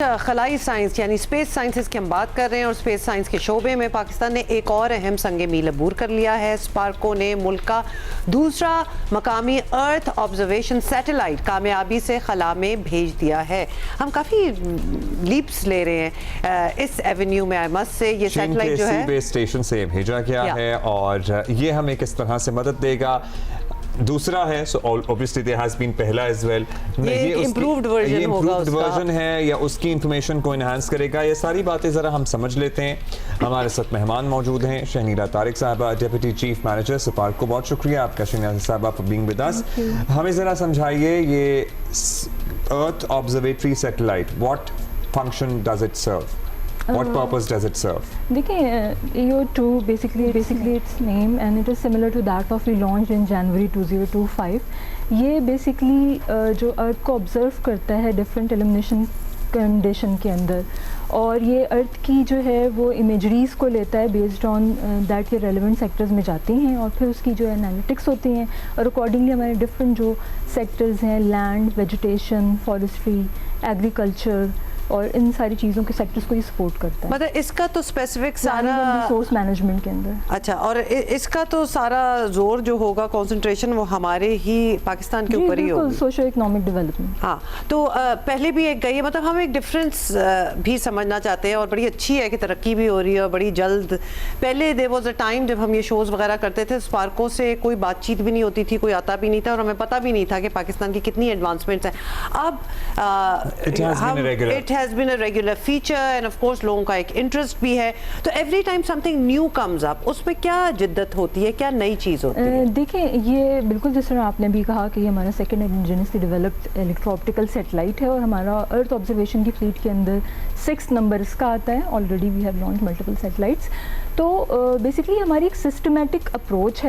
خلائی سائنس یعنی space sciences کی ہم بات کر رہے ہیں اور اسپیس سائنس کے شعبے میں پاکستان نے ایک اور اہم سنگ میل عبور کر لیا ہے۔ اسپارکو نے ملک کا دوسرا مقامی ارتھ آبزرویشن سیٹلائٹ کامیابی سے خلا میں بھیج دیا ہے۔ ہم کافی لیپس لے رہے ہیں اس ایونیو میں مس سے۔ یہ سیٹلائٹ جو ہے بیس اسٹیشن سے بھیجا گیا ہے اور یہ ہمیں کس طرح سے مدد دے گا۔ دوسرا ہے سو obviously there has been پہلا as well، یہ امپرووڈ ورژن ہوگا، امپرووڈ ورژن ہے یا اس کی انفارمیشن کو انہانس کرے گا۔ یہ ساری باتیں ذرا ہم سمجھ لیتے ہیں۔ ہمارے ساتھ مہمان موجود ہیں شہنیرہ طارق صاحبہ، ڈیپٹی چیف مینیجر سپارکو۔ بہت شکریہ آپ کا شہنیرہ صاحبہ for being with us۔ ہمیں ذرا سمجھائیے یہ earth observatory satellite what function does it serve? What purpose does it serve? دیکھیں EO2 basically its name and it is similar to that of we launched in January 2025۔ یہ basically جو ارتھ کو observe کرتا ہے ڈفرینٹ ایلیمنیشن کنڈیشن کے اندر، اور یہ ارتھ کی جو ہے وہ امیجریز کو لیتا ہے بیسڈ آن دیٹ یہ ریلیونٹ سیکٹرز میں جاتی ہیں اور پھر اس کی جو انالیٹکس ہوتی ہیں اور اکارڈنگلی ہمارے ڈفرینٹ جو سیکٹرز ہیں لینڈ، ویجیٹیشن، فارسٹری، ایگریکلچر اور ان ساری چیزوں کے سیکٹرز کو یہ سپورٹ کرتا ہے۔ مطلب اس کا تو اسپیسیفک سارا ریسورس مینجمنٹ کے اندر اچھا، اور اس کا تو سارا زور جو ہوگا کنسنٹریشن وہ ہمارے ہی پاکستان کے اوپر ہی ہوگی، سوشو اکنامک ڈیولپمنٹ۔ ہاں، تو پہلے بھی ایک گئی، مطلب ہم ایک ڈفرینس بھی سمجھنا چاہتے ہیں اور بڑی اچھی ہے کہ ترقی بھی ہو رہی ہے اور بڑی جلد۔ پہلے دیر واز اے ٹائم جب ہم یہ شوز وغیرہ کرتے تھے، اسپارکو سے کوئی بات چیت بھی نہیں ہوتی تھی، کوئی آتا بھی نہیں تھا اور ہمیں پتہ بھی نہیں تھا کہ پاکستان کی کتنی ایڈوانسمنٹس ہیں۔ اب it has been a regular feature and of course لوگوں کا ایک انٹرسٹ بھی ہے، تو every time something new comes up, اس میں کیا جدت ہوتی ہے، کیا نئی چیز ہوتی ہے؟ دیکھیں یہ بالکل جس طرح آپ نے بھی کہا کہ یہ ہمارا second indigenously developed electro optical satellite ہے اور ہمارا ارتھ آبزرویشن کی فلیٹ کے اندر 6 نمبر اس کا آتا ہے۔ Already we have launch multiple satellites. تو بیسکلی ہماری ایک سسٹمیٹک اپروچ ہے